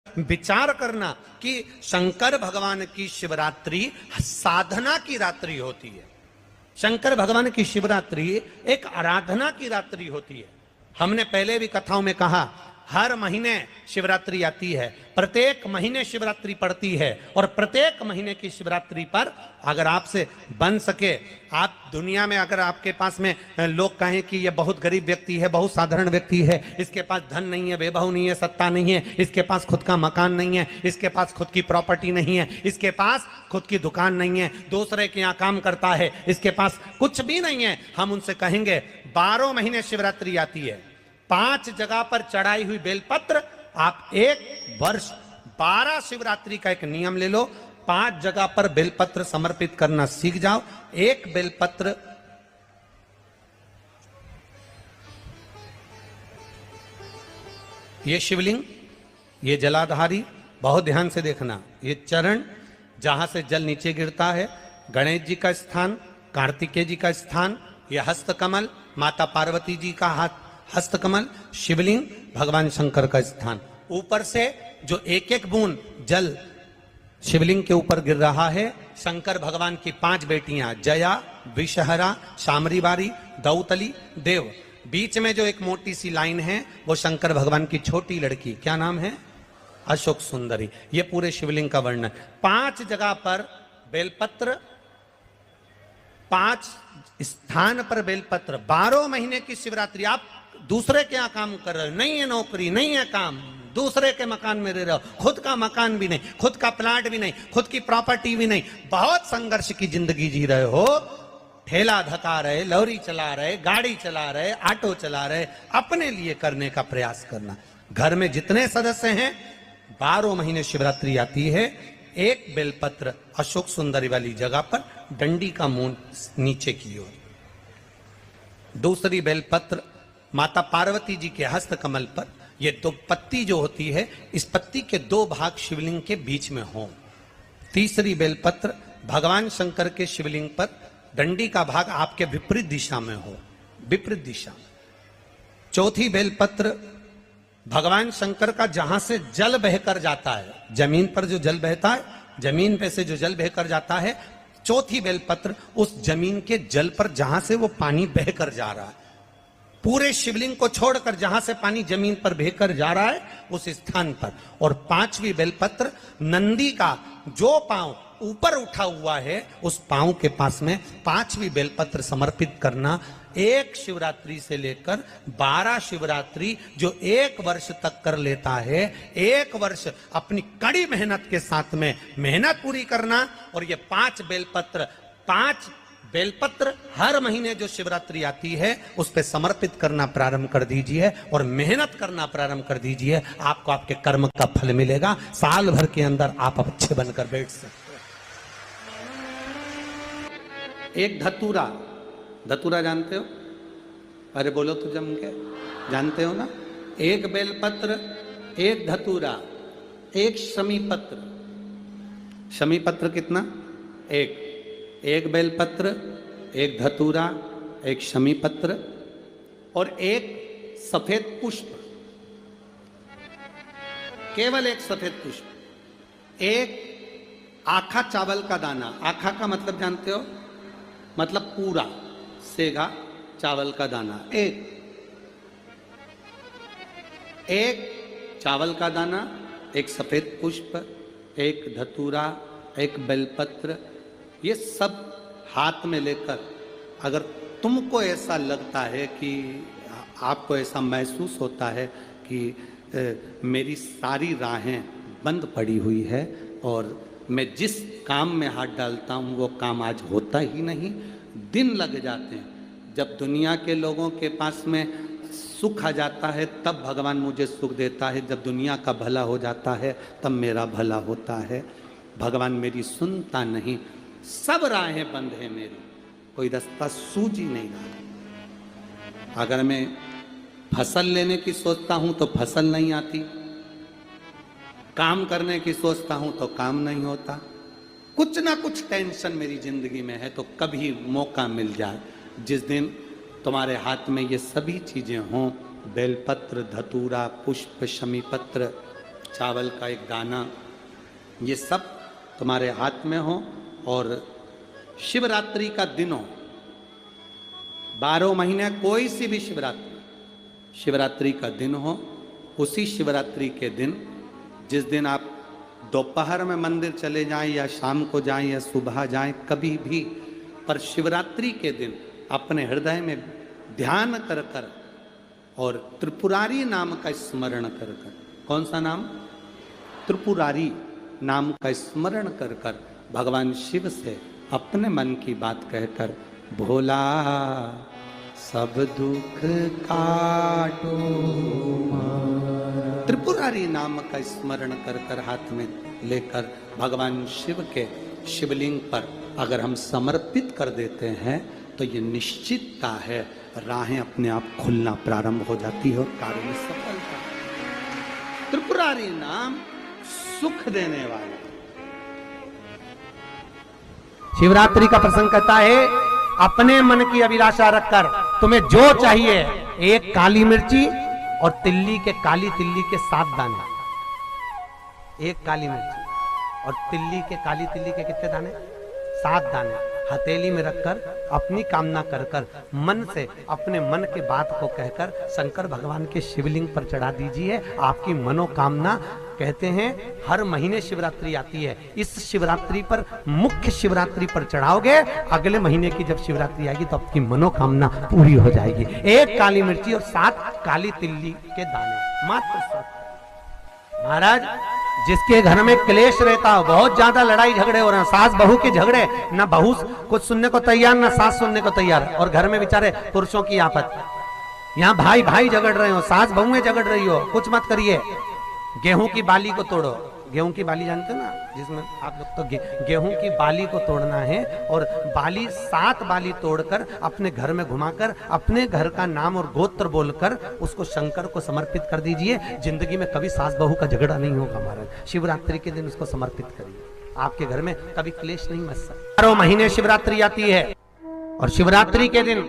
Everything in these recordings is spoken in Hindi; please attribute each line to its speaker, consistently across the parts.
Speaker 1: विचार करना कि शंकर भगवान की शिवरात्रि साधना की रात्रि होती है। शंकर भगवान की शिवरात्रि एक आराधना की रात्रि होती है। हमने पहले भी कथाओं में कहा, हर महीने शिवरात्रि आती है, प्रत्येक महीने शिवरात्रि पड़ती है, और प्रत्येक महीने की शिवरात्रि पर अगर आपसे बन सके, आप दुनिया में अगर आपके पास में लोग कहें कि ये बहुत गरीब व्यक्ति है, बहुत साधारण व्यक्ति है, इसके पास धन नहीं है, वैभव नहीं है, सत्ता नहीं है, इसके पास खुद का मकान नहीं है, इसके पास खुद की प्रॉपर्टी नहीं है, इसके पास खुद की दुकान नहीं है, दूसरे के यहाँ काम करता है, इसके पास कुछ भी नहीं है, हम उनसे कहेंगे 12 महीने शिवरात्रि आती है, 5 जगह पर चढ़ाई हुई बेलपत्र, आप एक वर्ष 12 शिवरात्रि का एक नियम ले लो, 5 जगह पर बेलपत्र समर्पित करना सीख जाओ। एक बेलपत्र ये शिवलिंग, ये जलाधारी, बहुत ध्यान से देखना, ये चरण जहां से जल नीचे गिरता है, गणेश जी का स्थान, कार्तिकेय जी का स्थान, ये हस्तकमल माता पार्वती जी का हाथ हस्तकमल, शिवलिंग भगवान शंकर का स्थान। ऊपर से जो एक एक बूंद जल शिवलिंग के ऊपर गिर रहा है, शंकर भगवान की 5 बेटियां जया, विषहरा, शामरीबारी, दौतली, देव। बीच में जो एक मोटी सी लाइन है वो शंकर भगवान की छोटी लड़की, क्या नाम है? अशोक सुंदरी। ये पूरे शिवलिंग का वर्णन। 5 जगह पर बेलपत्र, 5 स्थान पर बेलपत्र, 12 महीने की शिवरात्रि। आप दूसरे के यहाँ काम कर रहे हो, नहीं है नौकरी, नहीं है काम, दूसरे के मकान में रह रहे हो, खुद का मकान भी नहीं, खुद का प्लाट भी नहीं, खुद की प्रॉपर्टी भी नहीं, बहुत संघर्ष की जिंदगी जी रहे हो, ठेला धका रहे, लॉरी चला रहे, गाड़ी चला रहे, ऑटो चला रहे, अपने लिए करने का प्रयास करना। घर में जितने सदस्य हैं, 12 महीने शिवरात्रि आती है, एक बेलपत्र अशोक सुंदरी वाली जगह पर, डंडी का मुंह नीचे की ओर। दूसरी बेलपत्र माता पार्वती जी के हस्त कमल पर। ये 2 पत्ती जो होती है, इस पत्ती के 2 भाग शिवलिंग के बीच में हो। तीसरी बेलपत्र भगवान शंकर के शिवलिंग पर, डंडी का भाग आपके विपरीत दिशा में हो, विपरीत दिशा। चौथी बेलपत्र भगवान शंकर का जहां से जल बहकर जाता है, जमीन पर जो जल बहता है, जमीन पे से जो जल बहकर जाता है, चौथी बेलपत्र उस जमीन के जल पर जहां से वो पानी बहकर जा रहा है, पूरे शिवलिंग को छोड़कर जहां से पानी जमीन पर बहकर जा रहा है उस स्थान पर। और 5वीं बेलपत्र नंदी का जो पांव ऊपर उठा हुआ है, उस पांव के पास में 5वीं बेलपत्र समर्पित करना। एक शिवरात्रि से लेकर 12 शिवरात्रि जो 1 वर्ष तक कर लेता है, 1 वर्ष अपनी कड़ी मेहनत के साथ में मेहनत पूरी करना। और ये 5 बेलपत्र हर महीने जो शिवरात्रि आती है उस पे समर्पित करना प्रारंभ कर दीजिए और मेहनत करना प्रारंभ कर दीजिए। आपको आपके कर्म का फल मिलेगा। साल भर के अंदर आप अच्छे बनकर बैठ सकते हैं। एक धतूरा, धतूरा जानते हो? अरे बोलो तो जम के, जानते हो ना? एक बेलपत्र, एक धतूरा, एक शमीपत्र। शमीपत्र कितना? एक बेलपत्र, एक धतूरा, एक शमीपत्र और एक सफेद पुष्प, केवल एक सफेद पुष्प। एक आखा चावल का दाना, आखा का मतलब जानते हो? मतलब पूरा सेगा चावल का दाना। एक चावल का दाना, एक सफेद पुष्प, एक धतूरा, एक बेलपत्र, ये सब हाथ में लेकर, अगर तुमको ऐसा लगता है कि आपको ऐसा महसूस होता है कि मेरी सारी राहें बंद पड़ी हुई है और मैं जिस काम में हाथ डालता हूँ वो काम आज होता ही नहीं, दिन लग जाते हैं। जब दुनिया के लोगों के पास में सुख आ जाता है तब भगवान मुझे सुख देता है, जब दुनिया का भला हो जाता है तब मेरा भला होता है। भगवान मेरी सुनता नहीं, सब राहें बंद है मेरी, कोई रास्ता सूझ ही नहीं रहा। अगर मैं फसल लेने की सोचता हूं तो फसल नहीं आती, काम करने की सोचता हूं तो काम नहीं होता, कुछ ना कुछ टेंशन मेरी जिंदगी में है। तो कभी मौका मिल जाए जिस दिन तुम्हारे हाथ में ये सभी चीजें हों, बेलपत्र, धतूरा, पुष्प, शमीपत्र, चावल का एक दाना, ये सब तुम्हारे हाथ में हो और शिवरात्रि का दिन हो, 12 महीने कोई सी भी शिवरात्रि का दिन हो, उसी शिवरात्रि के दिन जिस दिन आप दोपहर में मंदिर चले जाएं या शाम को जाएं या सुबह जाएं, कभी भी, पर शिवरात्रि के दिन अपने हृदय में ध्यान कर कर और त्रिपुरारी नाम का स्मरण कर कर, कौन सा नाम? त्रिपुरारी नाम का स्मरण कर कर भगवान शिव से अपने मन की बात कहकर, भोला सब दुख काटो, त्रिपुरारी नाम का स्मरण कर कर हाथ में लेकर भगवान शिव के शिवलिंग पर अगर हम समर्पित कर देते हैं तो ये निश्चितता है राहें अपने आप खुलना प्रारंभ हो जाती है और कार्य में सफलता। त्रिपुरारी नाम सुख देने वाला।
Speaker 2: शिवरात्रि का प्रसंग कहता है, अपने मन की अभिलाषा रखकर तुम्हें जो चाहिए, एक काली मिर्ची और तिल्ली के, काली तिल्ली के 7 दाने, एक काली मिर्ची और तिल्ली के, काली तिल्ली के कितने दाने? 7 दाने हथेली में रखकर अपनी कामना कर कर मन से अपने मन के बात को कहकर शंकर भगवान के शिवलिंग पर चढ़ा दीजिए। आपकी मनोकामना, कहते हैं हर महीने शिवरात्रि आती है, इस शिवरात्रि पर, मुख्य शिवरात्रि पर चढ़ाओगे, अगले महीने की जब शिवरात्रि आएगी तो आपकी मनोकामना पूरी हो जाएगी। एक काली मिर्ची और 7 काली तिल्ली के दाने, मात्र 7। महाराज, जिसके घर में क्लेश रहता हो, बहुत ज्यादा लड़ाई झगड़े हो रहे हैं, सास बहू के झगड़े, ना बहू कुछ सुनने को तैयार ना सास सुनने को तैयार, और घर में बेचारे पुरुषों की आपत, यहाँ भाई भाई झगड़ रहे हो, सास बहुएं झगड़ रही हो, कुछ मत करिए। गेहूं की बाली को तोड़ो, गेहूं की बाली जानते हो ना, जिसमें आप लोग तो गेहूं की बाली को तोड़ना है, और बाली 7 बाली तोड़कर अपने घर में घुमाकर अपने घर का नाम और गोत्र बोलकर उसको शंकर को समर्पित कर दीजिए। जिंदगी में कभी सास बहू का झगड़ा नहीं होगा महाराज। शिवरात्रि के दिन उसको समर्पित करिए, आपके घर में कभी क्लेश नहीं मच सकता। 12 महीने शिवरात्रि आती है और शिवरात्रि के दिन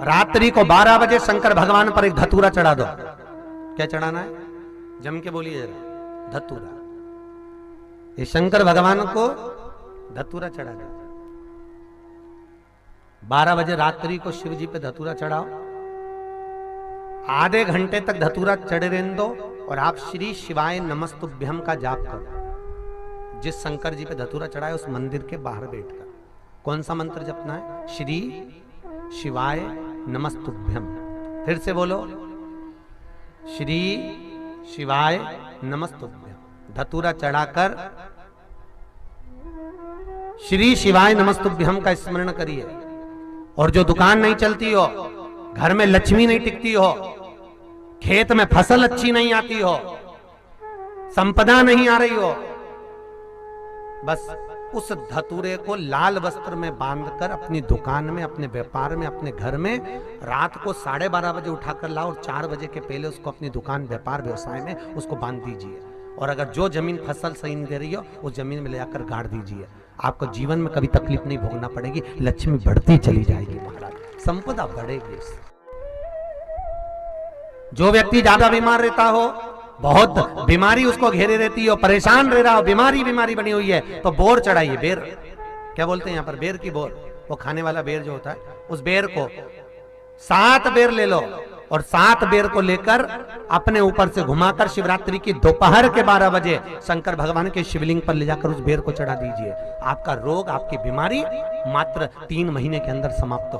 Speaker 2: रात्रि को 12 बजे शंकर भगवान पर एक धतूरा चढ़ा दो। क्या चढ़ाना है? जम के बोलिए जरा, धतूरा। ये शंकर भगवान को धतूरा चढ़ा दो। 12 बजे रात्रि को शिव जी पे धतूरा चढ़ाओ, आधे घंटे तक धतूरा चढ़े रहने दो और आप श्री शिवाय नमस्तुभ्यम का जाप करो। जिस शंकर जी पे धतूरा चढ़ाए उस मंदिर के बाहर बैठकर कौन सा मंत्र जपना है? श्री शिवाय नमस्तुभ्यम। फिर से बोलो, श्री शिवाय नमस्तुभ्यम। धतूरा चढ़ाकर श्री शिवाय नमस्तुभ्यम का स्मरण करिए। और जो दुकान नहीं चलती हो, घर में लक्ष्मी नहीं टिकती हो, खेत में फसल अच्छी नहीं आती हो, संपदा नहीं आ रही हो, बस उस धतूरे को लाल वस्त्र में बांधकर अपनी दुकान में, अपने व्यापार में, अपने घर में रात को 12:30 बजे उठाकर लाओ और 4 बजे के पहले उसको अपनी दुकान, व्यापार, व्यवसाय में उसको बांध दीजिए। और अगर जो जमीन फसल सही नहीं दे रही हो उस जमीन में ले जाकर गाड़ दीजिए। आपको जीवन में कभी तकलीफ नहीं भोगना पड़ेगी, लक्ष्मी बढ़ती चली जाएगी महाराज, संपदा बढ़ेगी। जो व्यक्ति ज्यादा बीमार रहता हो, बहुत बीमारी उसको घेरे रहती हो, परेशान रह रहा हो, बीमारी बनी हुई है, तो बोर चढ़ाइए। बेर, क्या बोलते हैं यहाँ पर? बेर की बोर, वो खाने वाला बेर जो होता है, उस बेर को 7 बेर ले लो और 7 बेर को लेकर अपने ऊपर से घुमाकर शिवरात्रि की दोपहर के 12 बजे शंकर भगवान के शिवलिंग पर ले जाकर उस बेर को चढ़ा दीजिए। आपका रोग, आपकी बीमारी मात्र 3 महीने के अंदर समाप्त हो